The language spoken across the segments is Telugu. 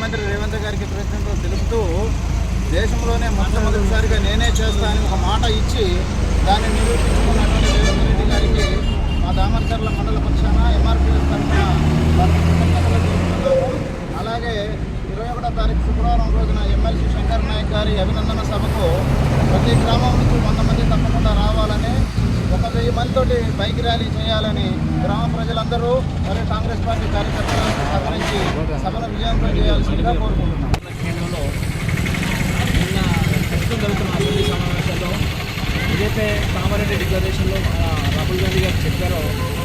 ముఖ్యమంత్రి రేవంత్ గారికి కృతజ్ఞతలు తెలుపుతూ దేశంలోనే మొట్టమొదటిసారిగా నేనే చేస్తానని ఒక మాట ఇచ్చి దాన్ని నిరూపించుకున్నటువంటి రేవంత్ రెడ్డి గారికి మా దామర్చర్ల మండల పక్షాన ఎంఆర్పీఎస్ తరఫున కృతజ్ఞతలు తెలుపుతున్నాము. అలాగే 21వ తారీఖు శుక్రవారం రోజున ఎమ్మెల్సీ శంకర్ నాయక్ గారి అభినందన సభకు ప్రతి గ్రామం నుంచి 100 మంది తప్పకుండా రావాలని, 1000 మందితోటి బైక్ ర్యాలీ చేయాలని గ్రామ ప్రజలందరూ మరియు కాంగ్రెస్ పార్టీ కార్యకర్తలను సహకరించి సభను విజయవంతం చేయాల్సిందిగా కోరుకుంటున్నాం. కేంద్రంలో నిన్న ప్రస్తుతం జరుగుతున్న అసెంబ్లీ సమావేశంలో ఏదైతే కామారెడ్డి డిక్లరేషన్లో రాహుల్ గాంధీ గారు చెప్పారో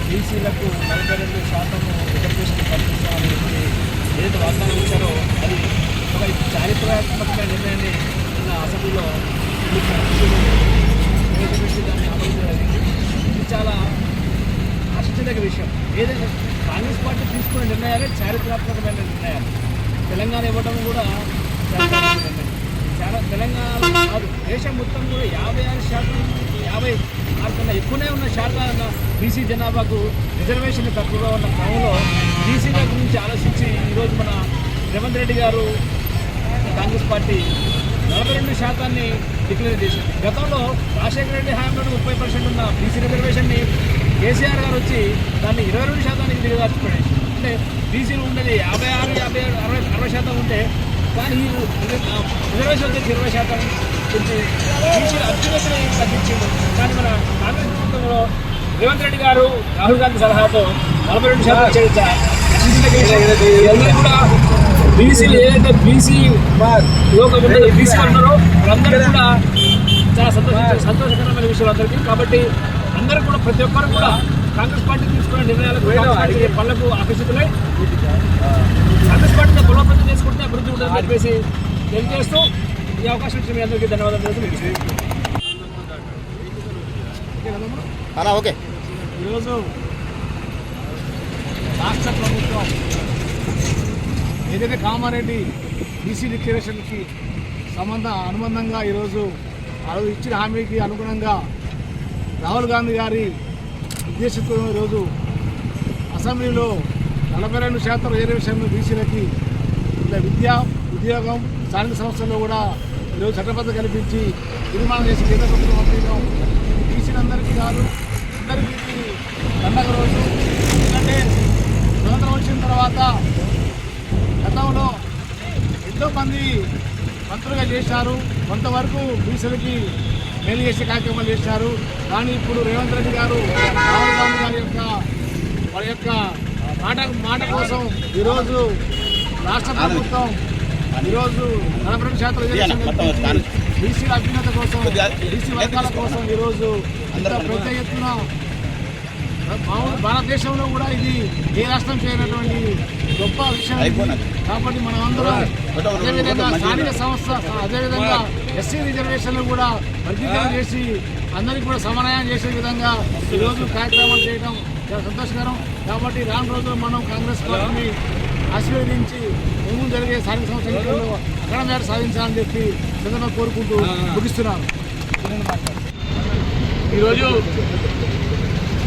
బీసీలకు 42% రిజర్వేషన్ కల్పించాలని ఏదైతే వాగ్దానం ఇచ్చారో అది ఒక చారిత్రాత్మక నిర్ణయాన్ని నిన్న అసెంబ్లీలో దాన్ని అమలు చేయాలి. ఇది చాలా ఆశించదగ్గ విషయం. ఏదైతే కాంగ్రెస్ పార్టీ తీసుకునే నిర్ణయాలే చారిత్రాత్మకమైన నిర్ణయాలు. తెలంగాణ ఇవ్వడం కూడా చాలా తెలంగాణ కాదు, దేశం మొత్తం కూడా 56%, 56 కన్నా ఎక్కువనే ఉన్న శాతం బీసీ జనాభాకు రిజర్వేషన్ తక్కువగా ఉన్న క్రమంలో బీసీల గురించి ఆలోచించి ఈరోజు మన రేవంత్ రెడ్డి గారు కాంగ్రెస్ పార్టీ 42% డిక్లేర్ చేసింది. గతంలో రాజశేఖర రెడ్డి హయాంలో 30% ఉన్న బీసీ రిజర్వేషన్ని కేసీఆర్ గారు వచ్చి దాన్ని 22% దిగదార్చిపోయాడు. అంటే బీసీలు ఉండేది 56, 60% ఉంటే కానీ ఈ రిజర్వేషన్ వచ్చి 20% నుంచి బీసీల అభ్యున్నతిని తగ్గించింది. కానీ మన కాంగ్రెస్ ప్రభుత్వంలో రేవంత్ రెడ్డి గారు రాహుల్ గాంధీ సలహాతో 42% కూడా బీసీలు ఏదైతే బీసీ లోకం బీసీ ఉన్నారో వాళ్ళందరూ కూడా చాలా సంతోషకరమైన విషయాలు అందరికీ. కాబట్టి అందరూ కూడా ప్రతి ఒక్కరు కూడా కాంగ్రెస్ పార్టీ తీసుకునే నిర్ణయాలకు పనులకు ఆకర్షితులై కాంగ్రెస్ పార్టీని బలోపేతం చేసుకుంటే అభివృద్ధి ఉంటుందని చెప్పేసి తెలియజేస్తూ ఈ అవకాశం ఇచ్చిన మీ అందరికీ ధన్యవాదాలు. ఓకే, ఈరోజు రాష్ట్ర ప్రభుత్వం ఏదైతే కామారెడ్డి బీసీ డిక్లరేషన్కి అనుబంధంగా ఈరోజు ఇచ్చిన హామీకి అనుగుణంగా రాహుల్ గాంధీ గారి ఉద్దేశంతో ఈరోజు అసెంబ్లీలో 42% రిజర్వేషన్ బీసీలకి విద్య, ఉద్యోగం, స్థానిక సంస్థల్లో కూడా ఈరోజు చట్టబద్ధత కల్పించి తీర్మానం చేసి కేంద్ర ప్రభుత్వం పంపించడం బీసీలందరికీ కాదు, అందరికీ పండగ రోజు. ఎందుకంటే స్వతంత్రం వచ్చిన తర్వాత గతంలో ఎంతోమంది మంత్రులుగా చేశారు, కొంతవరకు బీసీలకి మేలు చేసే కార్యక్రమాలు చేశారు. కానీ ఇప్పుడు రేవంత్ రెడ్డి గారు రాహుల్ గాంధీ గారి వాళ్ళ యొక్క మాట కోసం ఈరోజు రాష్ట్ర ప్రభుత్వం ఈరోజు 42% బీసీల అభ్యున్నత కోసం, బీసీ వర్గాల కోసం ఈరోజు పెద్ద ఎత్తున భారతదేశంలో కూడా ఇది ఏ రాష్ట్రం చేయనటువంటి గొప్ప విషయం. కాబట్టి మనం అందరం అదేవిధంగా స్థానిక సంస్థ, అదేవిధంగా ఎస్సీ రిజర్వేషన్లు కూడా వర్గీకరణ చేసి అందరికీ కూడా సమన్వయం చేసే విధంగా ఈరోజు కార్యక్రమాలు చేయడం చాలా సంతోషకరం. కాబట్టి రాను రోజులు మనం కాంగ్రెస్ పార్టీని ఆశీర్వదించి ముందు జరిగే స్థానిక సంస్థ ఎన్నికల్లో అక్కడ మేర సాధించాలని చెప్పి సందర్భంగా కోరుకుంటూ ముగిస్తున్నాను. ఈరోజు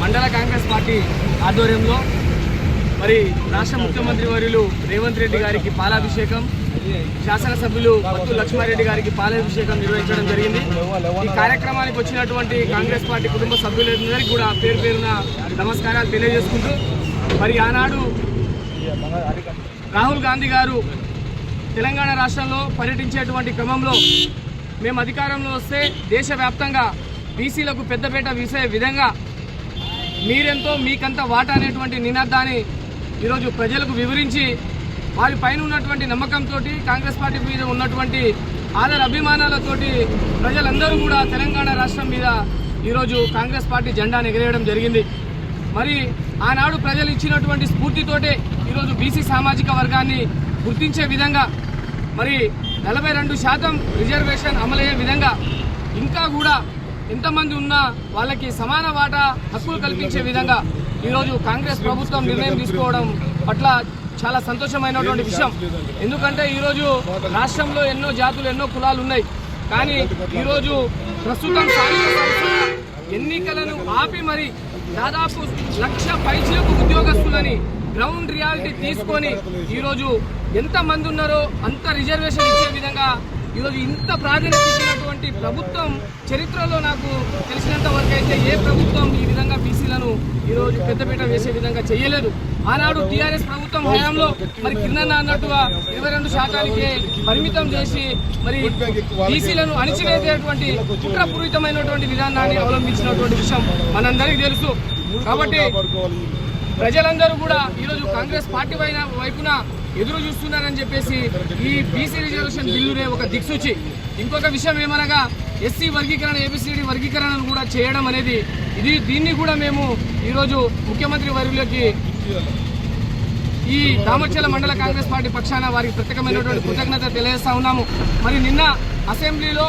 మండల కాంగ్రెస్ పార్టీ ఆధ్వర్యంలో మరి రాష్ట్ర ముఖ్యమంత్రి వర్యులు రేవంత్ రెడ్డి గారికి పాలాభిషేకం, శాసనసభ్యులు మత్తు లక్ష్మారెడ్డి గారికి పాలాభిషేకం నిర్వహించడం జరిగింది. ఈ కార్యక్రమానికి వచ్చినటువంటి కాంగ్రెస్ పార్టీ కుటుంబ సభ్యులందరికీ కూడా పేరు పేరున నమస్కారాలు తెలియజేసుకుంటూ మరి ఆనాడు రాహుల్ గాంధీ గారు తెలంగాణ రాష్ట్రంలో పర్యటించేటువంటి క్రమంలో మేము అధికారంలో వస్తే దేశవ్యాప్తంగా బీసీలకు పెద్దపీట వీసే విధంగా మీరెంతో మీకంత వాటా అనేటువంటి నినాదాన్ని ఈరోజు ప్రజలకు వివరించి వారి పైన ఉన్నటువంటి నమ్మకంతో కాంగ్రెస్ పార్టీ మీద ఉన్నటువంటి ఆదర అభిమానాలతోటి ప్రజలందరూ కూడా తెలంగాణ రాష్ట్రం మీద ఈరోజు కాంగ్రెస్ పార్టీ జెండాను ఎగరేయడం జరిగింది. మరి ఆనాడు ప్రజలు ఇచ్చినటువంటి స్ఫూర్తితోటే ఈరోజు బీసీ సామాజిక వర్గాన్ని గుర్తించే విధంగా మరి 42% రిజర్వేషన్ అమలయ్యే విధంగా ఇంకా కూడా ఎంతమంది ఉన్నా వాళ్ళకి సమాన వాటా హక్కులు కల్పించే విధంగా ఈరోజు కాంగ్రెస్ ప్రభుత్వం నిర్ణయం తీసుకోవడం పట్ల చాలా సంతోషమైనటువంటి విషయం. ఎందుకంటే ఈరోజు రాష్ట్రంలో ఎన్నో జాతులు, ఎన్నో కులాలు ఉన్నాయి. కానీ ఈరోజు ప్రస్తుతం ఎన్నికలను ఆపి మరి దాదాపు 1,00,000 పైచిలకు ఉద్యోగస్తులని గ్రౌండ్ రియాలిటీ తీసుకొని ఈరోజు ఎంత మంది ఉన్నారో అంత రిజర్వేషన్ ఇచ్చే విధంగా ఈరోజు ఇంత ప్రాధాన్యత ఇచ్చినటువంటి ప్రభుత్వం చరిత్రలో నాకు తెలిసినంత వరకు అయితే ఏ ప్రభుత్వం ఈ విధంగా బీసీలను ఈరోజు పెద్దపీట వేసే విధంగా చేయలేదు. ఆనాడు టీఆర్ఎస్ ప్రభుత్వం హయాంలో మరి కింద అన్నట్టుగా 22% పరిమితం చేసి మరి బీసీలను అణిచివేసేటువంటి కుట్రపూరితమైనటువంటి విధానాన్ని అవలంబించినటువంటి విషయం మనందరికీ తెలుసు. కాబట్టి ప్రజలందరూ కూడా ఈరోజు కాంగ్రెస్ పార్టీ వైపున ఎదురు చూస్తున్నారని చెప్పేసి ఈ బీసీ రిజర్వేషన్ బిల్లునే ఒక దిక్సూచి. ఇంకొక విషయం ఏమనగా ఎస్సీ వర్గీకరణ, ఏబిసిడి వర్గీకరణను కూడా చేయడం అనేది దీన్ని కూడా మేము ఈరోజు ముఖ్యమంత్రి వర్యులకి ఈ దామర్చర్ల మండల కాంగ్రెస్ పార్టీ పక్షాన వారికి ప్రత్యేకమైనటువంటి కృతజ్ఞత తెలియజేస్తా ఉన్నాము. మరి నిన్న అసెంబ్లీలో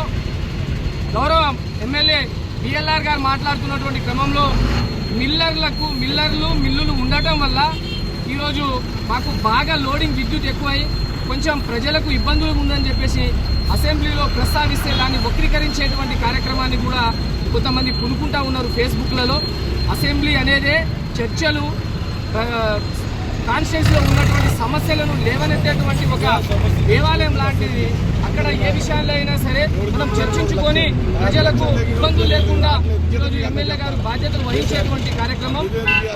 గౌరవ ఎమ్మెల్యే బిఎల్ఆర్ గారు మాట్లాడుతున్నటువంటి క్రమంలో మిల్లులు ఉండటం వల్ల ఈరోజు మాకు బాగా లోడింగ్ విద్యుత్ ఎక్కువై కొంచెం ప్రజలకు ఇబ్బందులు ఉందని చెప్పేసి అసెంబ్లీలో ప్రస్తావిస్తే దాన్ని వక్రీకరించేటువంటి కార్యక్రమాన్ని కూడా కొంతమంది పునుకుంటా ఉన్నారు ఫేస్బుక్లలో. అసెంబ్లీ అనేదే చర్చలు, కాన్స్టిట్యూన్సీలో ఉన్నటువంటి సమస్యలను లేవనెత్తేటువంటి ఒక దేవాలయం లాంటిది. అక్కడ ఏ విషయాల్లో అయినా సరే మనం చర్చించుకొని ప్రజలకు ఇబ్బందులు లేకుండా ఈరోజు ఎమ్మెల్యే గారు బాధ్యతలు వహించేటువంటి కార్యక్రమం.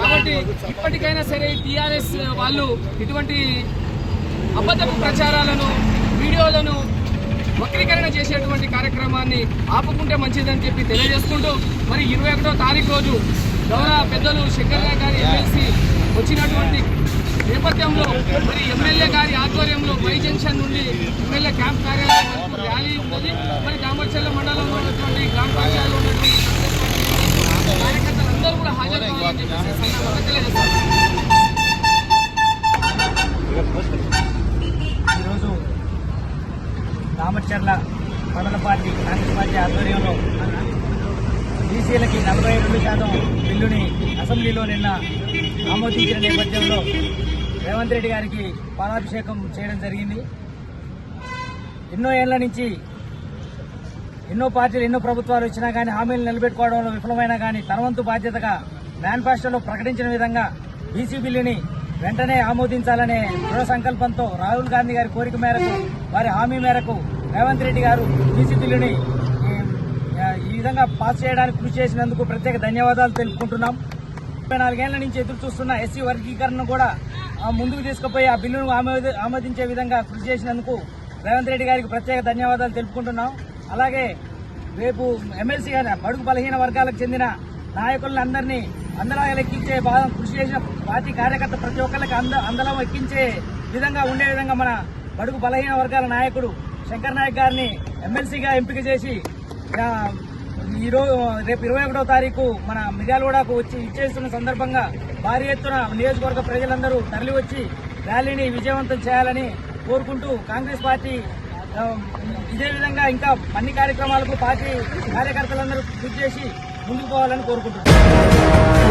కాబట్టి ఇప్పటికైనా సరే టీఆర్ఎస్ వాళ్ళు ఇటువంటి అబద్ధపు ప్రచారాలను, వీడియోలను వక్రీకరణ చేసేటువంటి కార్యక్రమాన్ని ఆపుకుంటే మంచిదని చెప్పి తెలియజేసుకుంటూ మరి 21వ తారీఖు రోజు గౌరవ పెద్దలు శంకర్ గారి ఎమ్మెల్సీ వచ్చినటువంటి నేపథ్యంలో మరి ఎమ్మెల్యే గారి ఆధ్వర్యంలో వై జంక్షన్ నుండి ఎమ్మెల్యే క్యాంప్ కార్యాలయం వరకు ర్యాలీ ఉన్నది. మరి దామర్చర్ల మండలంలో ఉన్నటువంటి గ్రామ పంచాయతీలో ఉన్నటువంటి కార్యకర్తలందరూ కూడా హాజరు కావాలని చెప్పేసి తెలియజేస్తారు. ఈరోజు దామర్చర్ల మండల పార్టీ కాంగ్రెస్ పార్టీ ఆధ్వర్యంలో బీసీలకి 42% బిల్లుని అసెంబ్లీలో నిన్న ఆమోదించిన నేపథ్యంలో రేవంత్ రెడ్డి గారికి పాలాభిషేకం చేయడం జరిగింది. ఎన్నో ఏళ్ల నుంచి ఎన్నో పార్టీలు, ఎన్నో ప్రభుత్వాలు వచ్చినా కానీ హామీలు నిలబెట్టుకోవడంలో విఫలమైనా కానీ తన వంతు బాధ్యతగా మేనిఫెస్టోలో ప్రకటించిన విధంగా బీసీ బిల్లుని వెంటనే ఆమోదించాలనే దృఢ సంకల్పంతో రాహుల్ గాంధీ గారి కోరిక మేరకు, వారి హామీ మేరకు రేవంత్ రెడ్డి గారు బీసీ బిల్లుని ఈ విధంగా పాస్ చేయడానికి కృషి చేసినందుకు ప్రత్యేక ధన్యవాదాలు తెలుపుకుంటున్నాం. 24 ఏళ్ల నుంచి ఎదురు చూస్తున్న ఎస్సీ వర్గీకరణను కూడా ముందుకు తీసుకుపోయి ఆ బిల్లును ఆమోదించే విధంగా కృషి చేసినందుకు రేవంత్ రెడ్డి గారికి ప్రత్యేక ధన్యవాదాలు తెలుపుకుంటున్నాం. అలాగే రేపు ఎమ్మెల్సీ గారి బడుగు బలహీన వర్గాలకు చెందిన నాయకులను అందరినీ అందలం ఎక్కించే భాగం కృషి చేసిన పార్టీ కార్యకర్త ప్రతి ఒక్కరికి అందలం ఎక్కించే విధంగా ఉండే విధంగా మన బడుగు బలహీన వర్గాల నాయకుడు శంకర్ నాయక్ గారిని ఎమ్మెల్సీగా ఎంపిక చేసి రేపు 21వ తారీఖు మన మిర్యాలగూడకు వచ్చి ఇచ్చేస్తున్న సందర్భంగా భారీ ఎత్తున నియోజకవర్గ ప్రజలందరూ తరలివచ్చి ర్యాలీని విజయవంతం చేయాలని కోరుకుంటూ కాంగ్రెస్ పార్టీ ఇదే విధంగా ఇంకా అన్ని కార్యక్రమాలకు పార్టీ కార్యకర్తలందరూ కృషి చేసి ముందుకు పోవాలని కోరుకుంటున్నారు.